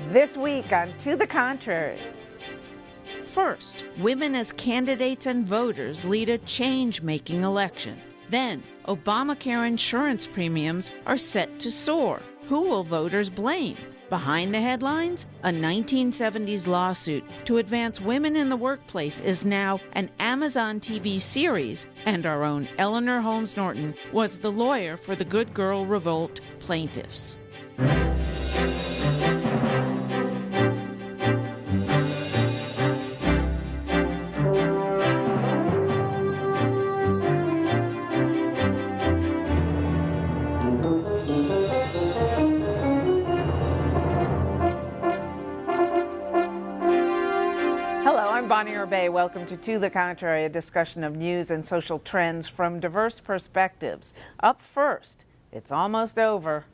This week on To the Contrary. First, women as candidates and voters lead a change-making election. Then, Obamacare insurance premiums are set to soar. Who will voters blame? Behind the headlines, a 1970s lawsuit to advance women in the workplace is now an Amazon TV series, and our own Eleanor Holmes Norton was the lawyer for the Good Girl Revolt plaintiffs. Welcome to the Contrary, a discussion of news and social trends from diverse perspectives. Up first, it's almost over.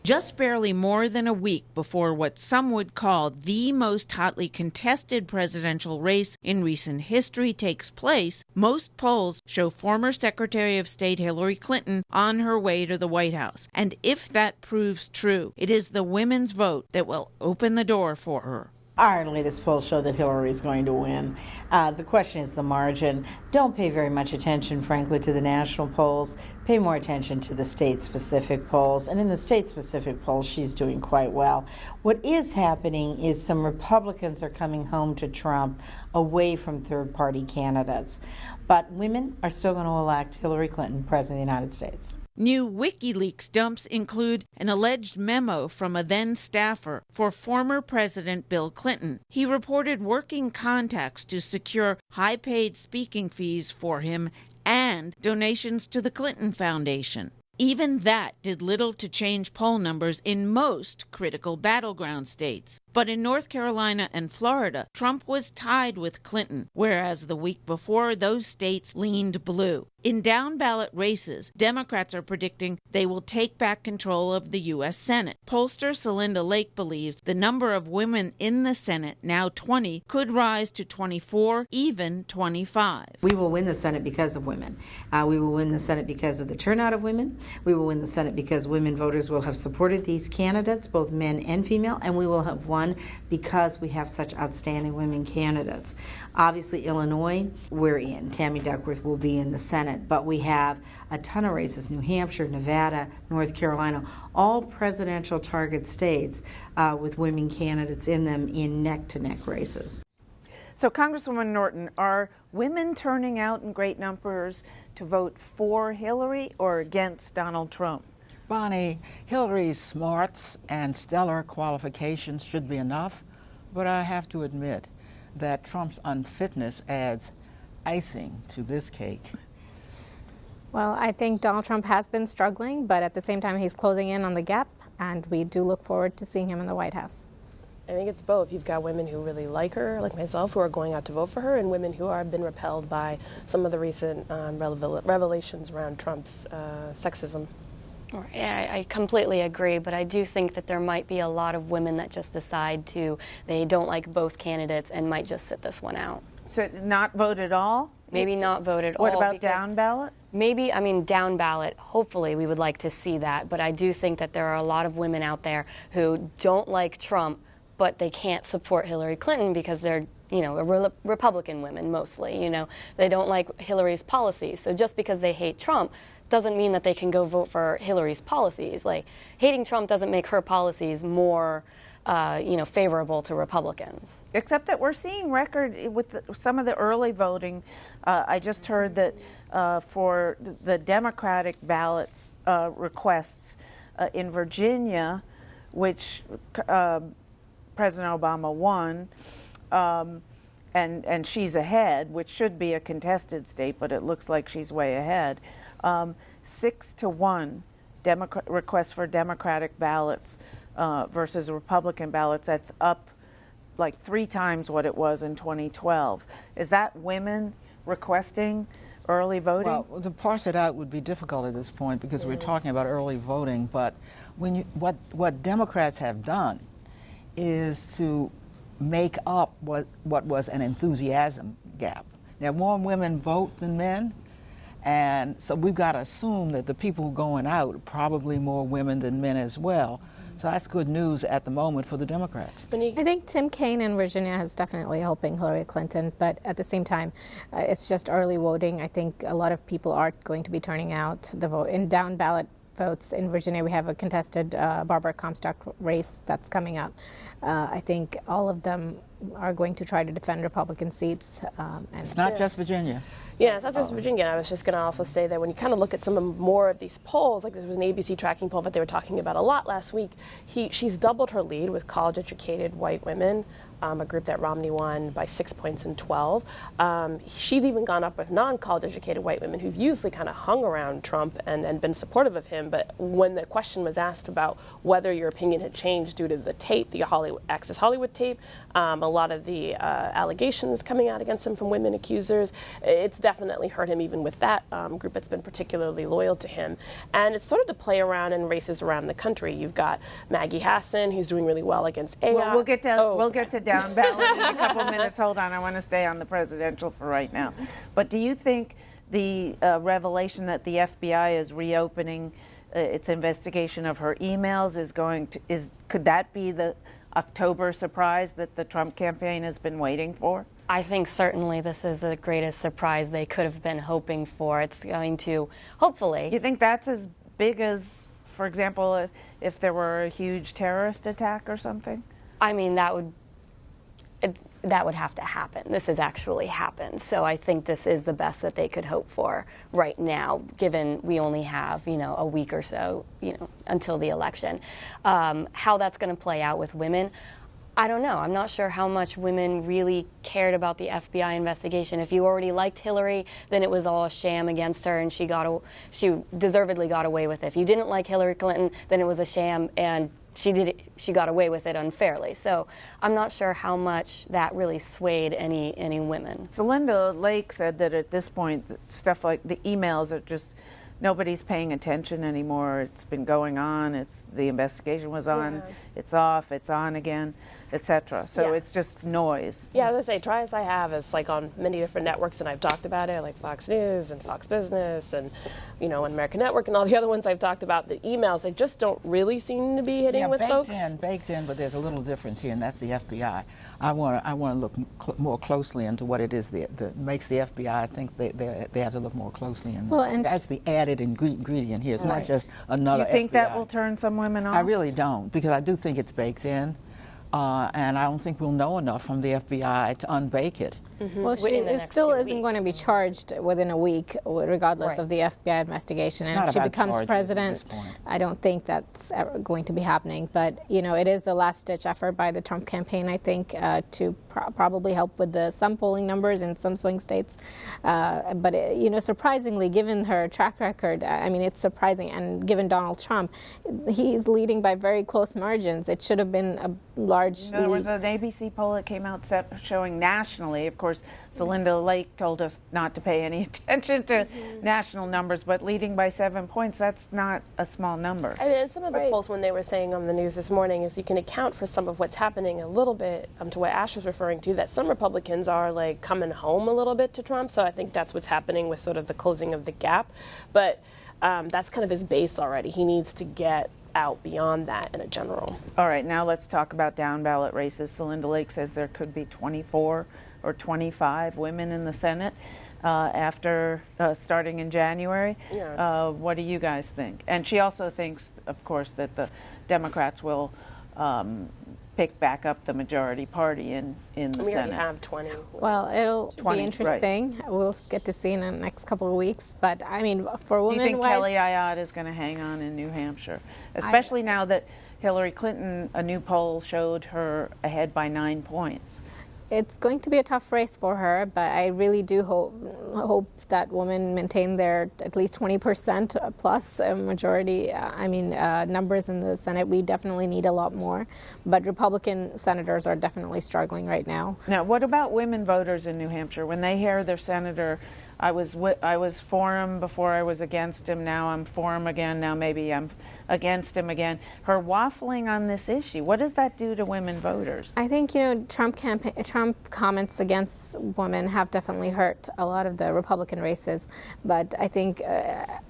Just barely more than a week before what some would call the most hotly contested presidential race in recent history takes place, most polls show former Secretary of State Hillary Clinton on her way to the White House. And if that proves true, it is the women's vote that will open the door for her. Our latest polls show that Hillary is going to win. The question is the margin. Don't pay very much attention, frankly, to the national polls. Pay more attention to the state-specific polls. And in the state-specific polls, she's doing quite well. What is happening is some Republicans are coming home to Trump away from third-party candidates. But women are still going to elect Hillary Clinton President of the United States. New WikiLeaks dumps include an alleged memo from a then staffer for former President Bill Clinton. He reported working contacts to secure high-paid speaking fees for him and donations to the Clinton Foundation. Even that did little to change poll numbers in most critical battleground states. But in North Carolina and Florida, Trump was tied with Clinton, whereas the week before, those states leaned blue. In down-ballot races, Democrats are predicting they will take back control of the U.S. Senate. Pollster Celinda Lake believes the number of women in the Senate, now 20, could rise to 24, even 25. We will win the Senate because of women. We will win the Senate because of the turnout of women. We will win the Senate because women voters will have supported these candidates, both men and female, and we will have won because we have such outstanding women candidates. Obviously, Illinois, we're in. Tammy Duckworth will be in the Senate, but we have a ton of races, New Hampshire, Nevada, North Carolina, all presidential target states with women candidates in them in neck-to-neck races. So, Congresswoman Norton, are women turning out in great numbers to vote for Hillary or against Donald Trump? Bonnie, Hillary's smarts and stellar qualifications should be enough, but I have to admit that Trump's unfitness adds icing to this cake. Well, I think Donald Trump has been struggling, but at the same time he's closing in on the gap, and we do look forward to seeing him in the White House. I think it's both. You've got women who really like her, like myself, who are going out to vote for her, and women who have been repelled by some of the recent revelations around Trump's sexism. I completely agree, but I do think that there might be a lot of women that just decide they don't like both candidates and might just sit this one out. So not vote at all? Maybe not vote at all. What about down ballot? Maybe, down ballot, hopefully we would like to see that, but I do think that there are a lot of women out there who don't like Trump, but they can't support Hillary Clinton because they're Republican women mostly, They don't like Hillary's policies. So just because they hate Trump doesn't mean that they can go vote for Hillary's policies. Like, hating Trump doesn't make her policies more, favorable to Republicans. Except that we're seeing record with some of the early voting. I just heard that for the Democratic ballots requests in Virginia, which President Obama won, and she's ahead, which should be a contested state, but it looks like she's way ahead. 6-1 requests for Democratic ballots versus Republican ballots. That's up like 3 times what it was in 2012. Is that women requesting early voting? Well, to parse it out would be difficult at this point because we're talking about early voting. But what Democrats have done is to make up what was an enthusiasm gap. Now, more women vote than men, and so we've got to assume that the people going out are probably more women than men as well. So that's good news at the moment for the Democrats. I think Tim Kaine in Virginia is definitely helping Hillary Clinton, but at the same time, it's just early voting. I think a lot of people are going to be turning out to vote in down ballot votes. In Virginia, we have a contested Barbara Comstock race that's coming up. I think all of them are going to try to defend Republican seats. And it's not just Virginia. Yeah, it's not just Virginia. I was just going to also say that when you kind of look at more of these polls, like there was an ABC tracking poll that they were talking about a lot last week, she's doubled her lead with college-educated white women, a group that Romney won by 6 points in 12. She's even gone up with non-college-educated white women who've usually kind of hung around Trump and been supportive of him, but when the question was asked about whether your opinion had changed due to the tape, the Access Hollywood tape, a lot of the allegations coming out against him from women accusers, it's definitely hurt him even with that group that's been particularly loyal to him. And it's sort of to play around in races around the country. You've got Maggie Hassan, who's doing really well against AI. Well, we'll get to down ballot in a couple of minutes. Hold on, I want to stay on the presidential for right now. But do you think the revelation that the FBI is reopening its investigation of her emails could that be the October surprise that the Trump campaign has been waiting for? I think certainly this is the greatest surprise they could have been hoping for. It's going to, hopefully. You think that's as big as, for example, if there were a huge terrorist attack or something? I mean, that would have to happen. This has actually happened. So I think this is the best that they could hope for right now, given we only have, a week or so, until the election. How that's going to play out with women, I don't know. I'm not sure how much women really cared about the FBI investigation. If you already liked Hillary, then it was all a sham against her, and she deservedly got away with it. If you didn't like Hillary Clinton, then it was a sham, and she got away with it unfairly. So I'm not sure how much that really swayed any women. So Linda Lake said that at this point, stuff like the emails are just, nobody's paying attention anymore. It's been going on. The investigation was on. Yeah. It's off. It's on again, etc. So it's just noise. Yeah, I was gonna say, try as I have, it's like on many different networks, and I've talked about it, like Fox News and Fox Business, and on American Network and all the other ones I've talked about. The emails, they just don't really seem to be hitting with folks. Baked in, but there's a little difference here, and that's the FBI. I want to look more closely into what it is that makes the FBI. I think they have to look more closely into. Well, and that's the added ingredient here. It's not just another. You think FBI. That will turn some women off? I really don't, because I do think it's baked in, and I don't think we'll know enough from the FBI to unbake it. Mm-hmm. Well, she still isn't going to be charged within a week, regardless of the FBI investigation. And if she becomes president, I don't think that's ever going to be happening. But, it is a last-ditch effort by the Trump campaign, I think, to probably help with some polling numbers in some swing states. But, surprisingly, given her track record, it's surprising. And given Donald Trump, he's leading by very close margins. It should have been a large lead. There was an ABC poll that came out showing nationally, of course, Linda Lake told us not to pay any attention to national numbers, but leading by 7 points, that's not a small number. And some of the polls, when they were saying on the news this morning, is you can account for some of what's happening a little bit to what Ash was referring to, that some Republicans are coming home a little bit to Trump. So I think that's what's happening with sort of the closing of the gap. But that's kind of his base already. He needs to get out beyond that in a general. All right, now let's talk about down ballot races. So Linda Lake says there could be 24 or 25 women in the Senate after starting in January. Yeah. What do you guys think? And she also thinks, of course, that the Democrats will pick back up the majority party in the we Senate. We have 20. Well, it'll be interesting. Right. We'll get to see in the next couple of weeks. But, for women... Do you think Kelly Ayotte is going to hang on in New Hampshire? Especially now that Hillary Clinton, a new poll showed her ahead by 9 points. It's going to be a tough race for her, but I really do hope that women maintain their at least 20% plus majority. Numbers in the Senate. We definitely need a lot more, but Republican senators are definitely struggling right now. Now, what about women voters in New Hampshire? When they hear their senator I was for him before I was against him. Now I'm for him again. Now maybe I'm against him again. Her waffling on this issue, what does that do to women voters? I think, Trump comments against women have definitely hurt a lot of the Republican races. But I think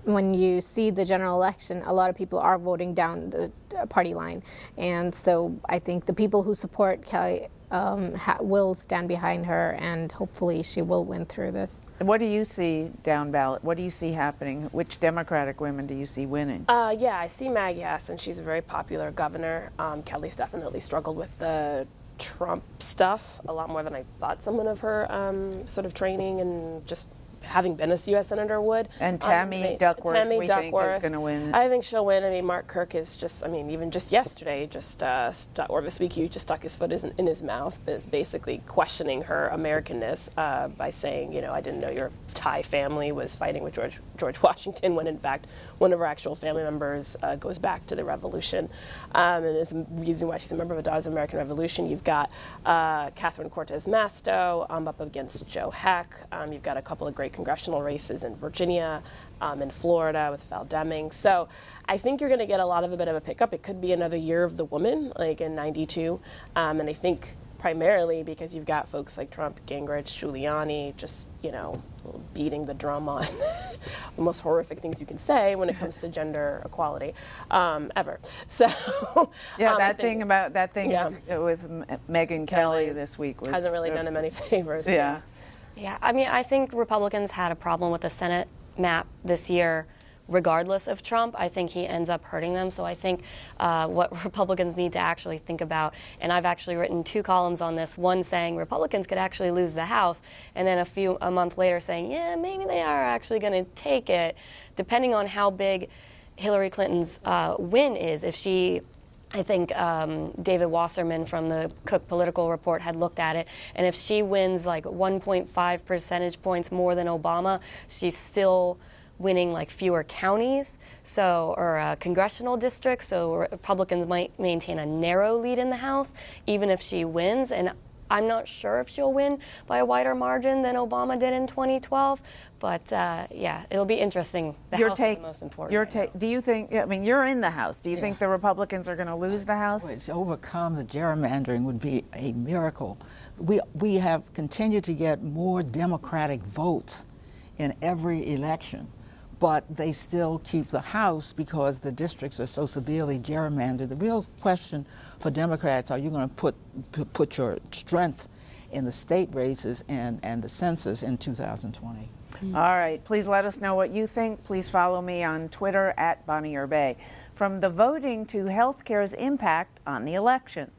when you see the general election, a lot of people are voting down the party line. And so I think the people who support Kelly will stand behind her, and hopefully she will win through this. What do you see down ballot? What do you see happening? Which Democratic women do you see winning? Yeah, I see Maggie Hassan. She's a very popular governor. Kelly's definitely struggled with the Trump stuff a lot more than I thought someone of her sort of training and just having been a U.S. Senator would. And Tammy Duckworth, we think is going to win. I think she'll win. I mean, Mark Kirk is just, even just yesterday, or this week, he just stuck his foot in his mouth, basically questioning her Americanness by saying, I didn't know your Thai family was fighting with George Washington, when in fact one of her actual family members goes back to the Revolution, and is the reason why she's a member of the American Revolution. You've got Catherine Cortez Masto up against Joe Heck. You've got a couple of great congressional races in Virginia, in Florida with Val Deming. So I think you're going to get a bit of a pickup. It could be another year of the woman, like in '92, and I think primarily because you've got folks like Trump, Gingrich, Giuliani, just, beating the drum on the most horrific things you can say when it comes to gender equality ever. So yeah, that thing with Megyn Kelly this week hasn't really done him any favors. Yeah. Yeah, I think Republicans had a problem with the Senate map this year. Regardless of Trump, I think he ends up hurting them. So I think what Republicans need to actually think about, and I've actually written 2 columns on this, one saying Republicans could actually lose the House, and then a month later saying, yeah, maybe they are actually going to take it, depending on how big Hillary Clinton's win is. If she... I think David Wasserman from the Cook Political Report had looked at it, and if she wins like 1.5 percentage points more than Obama, she's still winning like fewer counties, or congressional districts, so Republicans might maintain a narrow lead in the House, even if she wins. And I'm not sure if she'll win by a wider margin than Obama did in 2012, but yeah, it'll be interesting. The House is the most important. Do you think, you're in the House, do you think the Republicans are going to lose the House? To overcome the gerrymandering would be a miracle. We have continued to get more Democratic votes in every election, but they still keep the House because the districts are so severely gerrymandered. The real question for Democrats, are you going to put your strength in the state races and the census in 2020? All right. Please let us know what you think. Please follow me on Twitter @BonnieUrbay. From the voting to healthcare's impact on the election.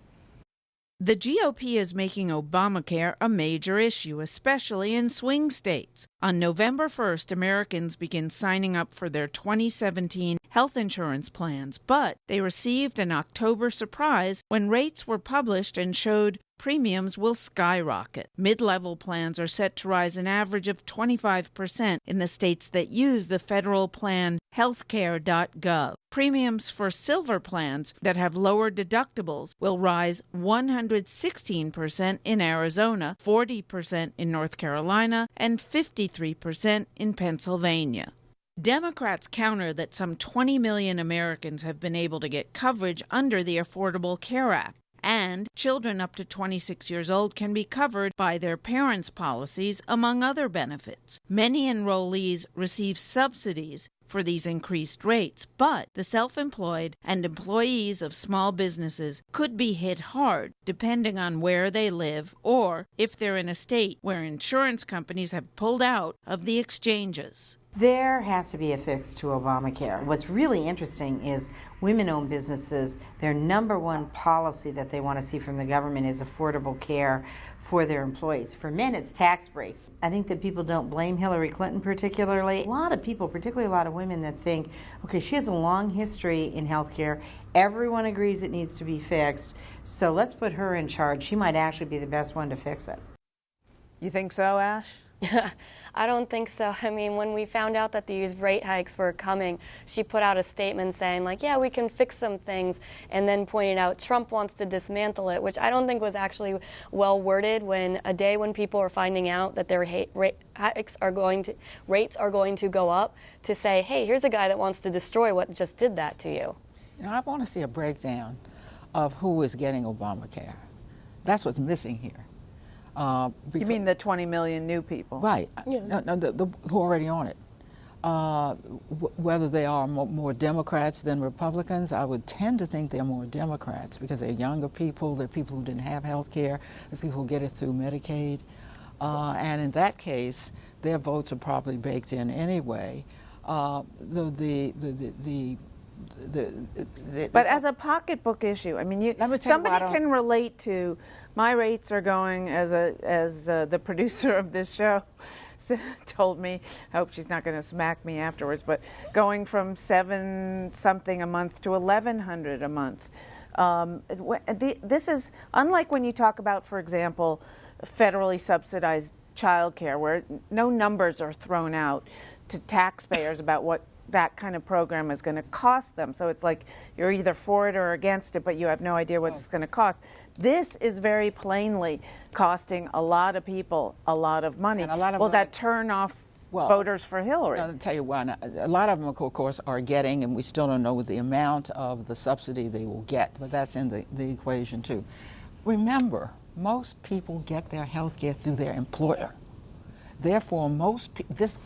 The GOP is making Obamacare a major issue, especially in swing states. On November 1st, Americans begin signing up for their 2017 health insurance plans, but they received an October surprise when rates were published and showed premiums will skyrocket. Mid-level plans are set to rise an average of 25% in the states that use the federal plan healthcare.gov. Premiums for silver plans that have lower deductibles will rise 116% in Arizona, 40% in North Carolina, and 53% in Pennsylvania. Democrats counter that some 20 million Americans have been able to get coverage under the Affordable Care Act. And children up to 26 years old can be covered by their parents' policies, among other benefits. Many enrollees receive subsidies for these increased rates, but the self-employed and employees of small businesses could be hit hard depending on where they live or if they're in a state where insurance companies have pulled out of the exchanges. There has to be a fix to Obamacare. What's really interesting is women-owned businesses, their number one policy that they want to see from the government is affordable care for their employees. For men, it's tax breaks. I think that people don't blame Hillary Clinton particularly. A lot of people, particularly a lot of women, that think, okay, she has a long history in healthcare. Everyone agrees it needs to be fixed, so let's put her in charge. She might actually be the best one to fix it. You think so, Ash? I don't think so. I mean, when we found out that these rate hikes were coming, she put out a statement saying, like, yeah, we can fix some things, and then pointed out Trump wants to dismantle it, which I don't think was actually well worded when a day when people are finding out that their rates are going to go up, to say, hey, here's a guy that wants to destroy what just did that to you. You know, I want to see a breakdown of who is getting Obamacare. That's what's missing here. You mean the 20 million new people? Right. Yeah. No, who are already on it. Whether they are more Democrats than Republicans, I would tend to think they're more Democrats because they're younger people, they're people who didn't have health care, they're people who get it through Medicaid. And in that case, their votes are probably baked in anyway. But as a pocketbook issue, I mean, somebody can relate to. My rates are going, as the producer of this show told me. I hope she's not going to smack me afterwards, but going from $7 something a month to $1,100 a month. This is unlike when you talk about, for example, federally subsidized childcare, where no numbers are thrown out to taxpayers about what that kind of program is going to cost them. So it's like you're either for it or against it, but you have no idea what it's going to cost. This is very plainly costing a lot of people a lot of money. Will that turn off voters for Hillary? I'll tell you why. A lot of them, of course, are getting, and we still don't know the amount of the subsidy they will get, but that's in the equation too. Remember, most people get their health care through their employer. Therefore,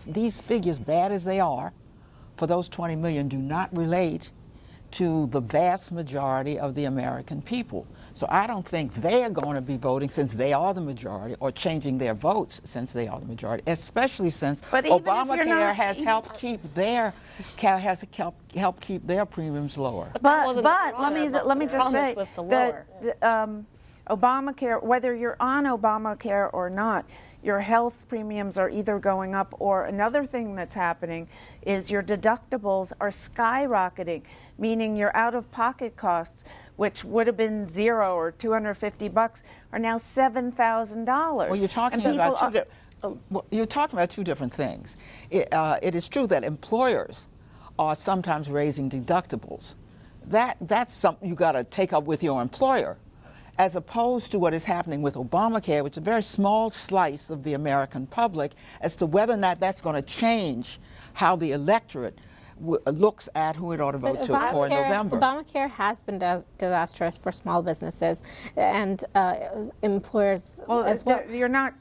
these figures, bad as they are, for those 20 million do not relate to the vast majority of the American people. So I don't think they are going to be voting since they are the majority, or changing their votes since they are the majority, especially since Obamacare has helped keep their premiums lower. But let me just say that Obamacare, whether you're on Obamacare or not, your health premiums are either going up, or another thing that's happening is your deductibles are skyrocketing, meaning your out-of-pocket costs, which would have been $0 or $250, are now $7,000. Well, you're talking about two different things. It is true that employers are sometimes raising deductibles. That's something you got to take up with your employer, as opposed to what is happening with Obamacare, which is a very small slice of the American public, as to whether or not that's going to change how the electorate looks at who it ought to vote for in November. Obamacare has been disastrous for small businesses and employers as well. You're not.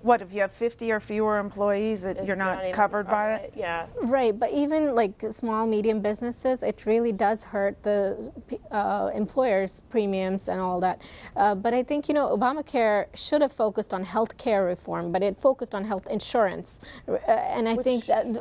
What if you have 50 or fewer employees that you're not covered by it? Yeah. Right, but even like small, medium businesses, it really does hurt the employers' premiums and all that. But I think, Obamacare should have focused on health care reform, but it focused on health insurance. And I think that,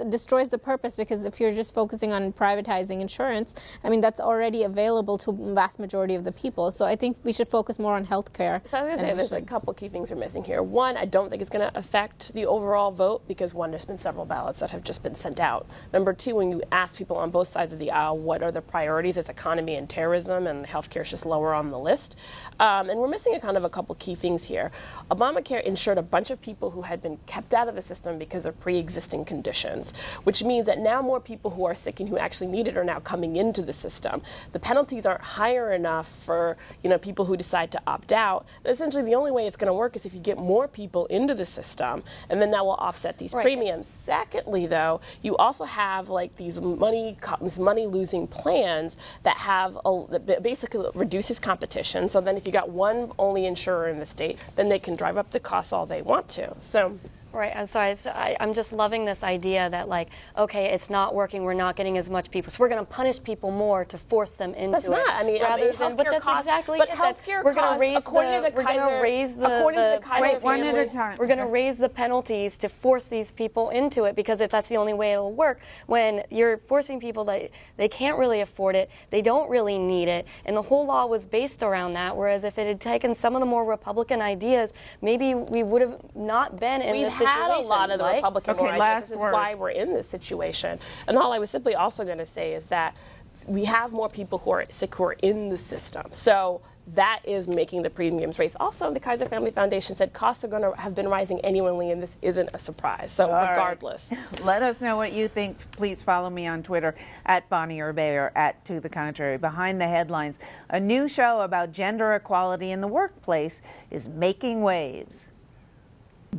destroys the purpose, because if you're just focusing on privatizing insurance, I mean, that's already available to the vast majority of the people. So I think we should focus more on health care. So I was going to say, there's a couple key things we're missing here. One, I don't think it's going to affect the overall vote, because one, there's been several ballots that have just been sent out. Number two, when you ask people on both sides of the aisle what are the priorities, it's economy and terrorism, and healthcare is just lower on the list. And we're missing a couple key things here. Obamacare insured a bunch of people who had been kept out of the system because of pre-existing conditions, which means that now more people who are sick and who actually need it are now coming into the system. The penalties aren't higher enough for people who decide to opt out. And essentially, the only way it's going to work is if you get more people into the system, and then that will offset these premiums. Secondly, though, you also have these money-losing plans that have that basically reduces competition. So then if you got one only insurer in the state, then they can drive up the costs all they want to. So. Right, I'm sorry. I'm just loving this idea that, okay, it's not working. We're not getting as much people, so we're going to punish people more to force them into it. That's not. I mean, but that's costs, exactly but it. Healthcare We're going to raise one at a time. We're going to raise the penalties to force these people into it, because that's the only way it'll work. When you're forcing people that they can't really afford it, they don't really need it, and the whole law was based around that. Whereas if it had taken some of the more Republican ideas, maybe we would have not been in this situation. We've had a lot of the Republican ideas. This is why we're in this situation. And all I was simply also going to say is that we have more people who are sick who are in the system. So that is making the premiums raise. Also, the Kaiser Family Foundation said costs are going to have been rising annually, and this isn't a surprise. So regardless. Right. Let us know what you think. Please follow me on Twitter at Bonnie Urbay or at To the Contrary. Behind the Headlines, a new show about gender equality in the workplace is making waves.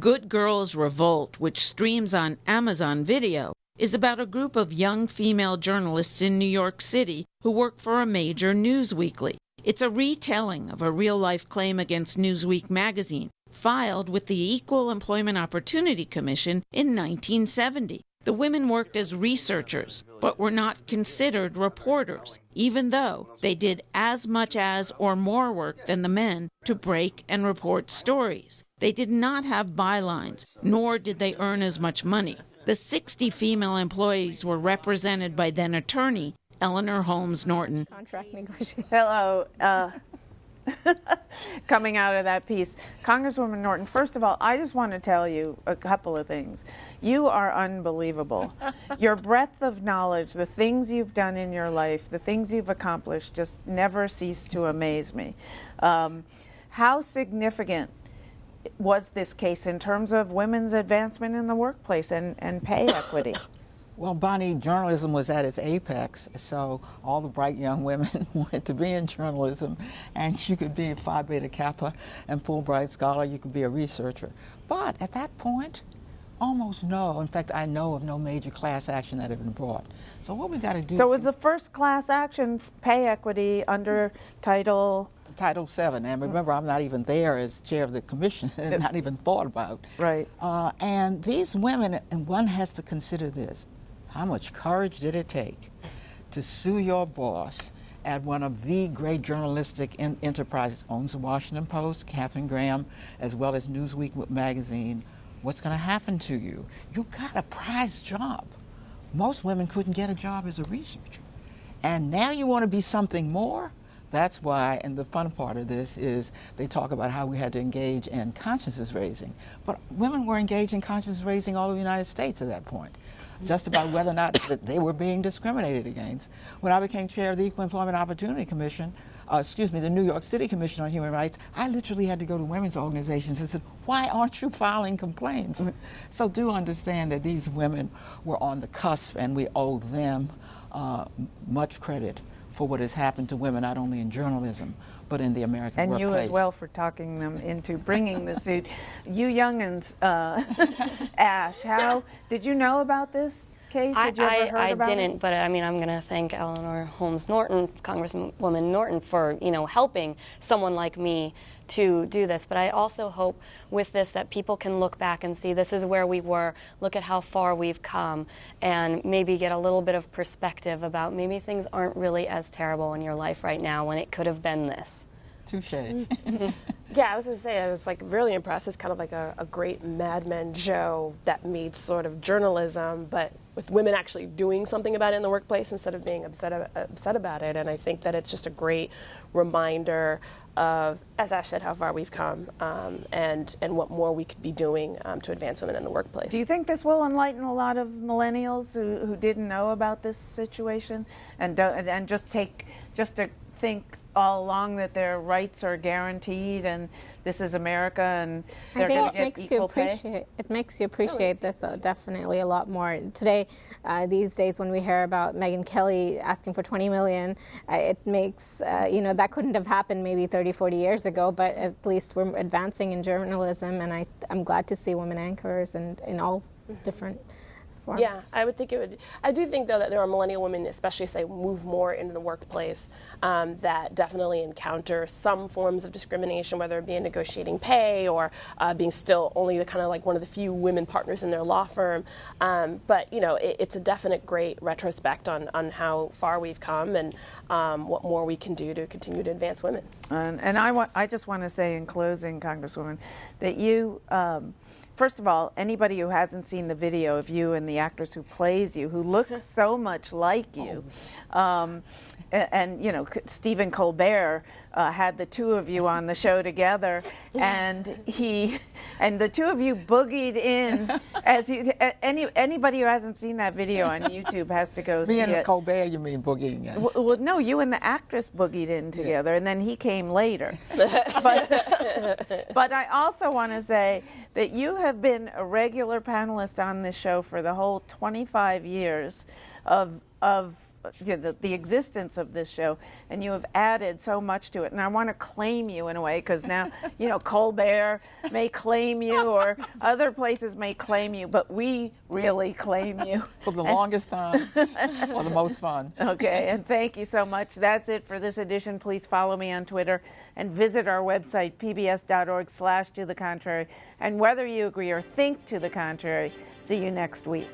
Good Girls Revolt, which streams on Amazon Video, is about a group of young female journalists in New York City who work for a major news weekly. It's a retelling of a real-life claim against Newsweek magazine, filed with the Equal Employment Opportunity Commission in 1970. The women worked as researchers, but were not considered reporters, even though they did as much as or more work than the men to break and report stories. They did not have bylines, nor did they earn as much money. The 60 female employees were represented by then attorney Eleanor Holmes Norton. Contract negotiation. Hello. Coming out of that piece, Congresswoman Norton, first of all, I just want to tell you a couple of things. You are unbelievable. Your breadth of knowledge, the things you've done in your life, the things you've accomplished just never cease to amaze me. How significant was this case in terms of women's advancement in the workplace and pay equity? Well, Bonnie, journalism was at its apex, so all the bright young women wanted to be in journalism, and you could be Phi Beta Kappa and Fulbright Scholar, you could be a researcher. But at that point, almost no. In fact, I know of no major class action that had been brought. So what we got to do So it was the first class action pay equity under Title VII, and remember, I'm not even there as chair of the commission, not even thought about. Right. And these women, and one has to consider this, how much courage did it take to sue your boss at one of the great journalistic enterprises, owns the Washington Post, Katharine Graham, as well as Newsweek magazine? What's going to happen to you? You got a prized job. Most women couldn't get a job as a researcher. And now you want to be something more? That's why, and the fun part of this is they talk about how we had to engage in consciousness raising. But women were engaged in consciousness raising all over the United States at that point, just about whether or not that they were being discriminated against. When I became chair of the Equal Employment Opportunity Commission, the New York City Commission on Human Rights, I literally had to go to women's organizations and said, why aren't you filing complaints? So do understand that these women were on the cusp, and we owe them much credit for what has happened to women, not only in journalism, but in the American workplace. And you as well for talking them into bringing the suit. You youngins, Ash, how did you know about this case? Had you ever heard about it? I didn't, but I mean, I'm going to thank Eleanor Holmes Norton, Congresswoman Norton, for helping someone like me to do this. But I also hope with this that people can look back and see this is where we were, look at how far we've come, and maybe get a little bit of perspective about maybe things aren't really as terrible in your life right now when it could have been this. Touche. Yeah, I was going to say, I was really impressed. It's kind of like a great Mad Men show that meets sort of journalism, but with women actually doing something about it in the workplace instead of being upset about it. And I think that it's just a great reminder of, as Ash said, how far we've come and what more we could be doing to advance women in the workplace. Do you think this will enlighten a lot of millennials who didn't know about this situation and just to think all along that their rights are guaranteed and this is America and they're going to get equal pay? It makes you appreciate this definitely a lot more. Today, these days when we hear about Megyn Kelly asking for $20 million, it makes, that couldn't have happened maybe 30, 40 years ago, but at least we're advancing in journalism, and I'm glad to see women anchors and in all different forms. Yeah, I would think it would. I do think, though, that there are millennial women, especially as they move more into the workplace, that definitely encounter some forms of discrimination, whether it be in negotiating pay or being still only the kind of like one of the few women partners in their law firm. But it's a definite great retrospect on how far we've come and what more we can do to continue to advance women. And I just want to say in closing, Congresswoman, that you. First of all, anybody who hasn't seen the video of you and the actress who plays you, who looks so much like you, and Stephen Colbert, had the two of you on the show together, and the two of you boogied in as you. Anybody who hasn't seen that video on YouTube has to go see it. Me and Colbert, you mean boogieing in? Well, no, you and the actress boogied in together, and then he came later. But I also want to say that you have been a regular panelist on this show for the whole 25 years of the existence of this show, and you have added so much to it. And I want to claim you in a way, because now, Colbert may claim you, or other places may claim you, but we really claim you. For the longest time, or the most fun. Okay, and thank you so much. That's it for this edition. Please follow me on Twitter and visit our website, pbs.org/to the contrary. And whether you agree or think to the contrary, see you next week.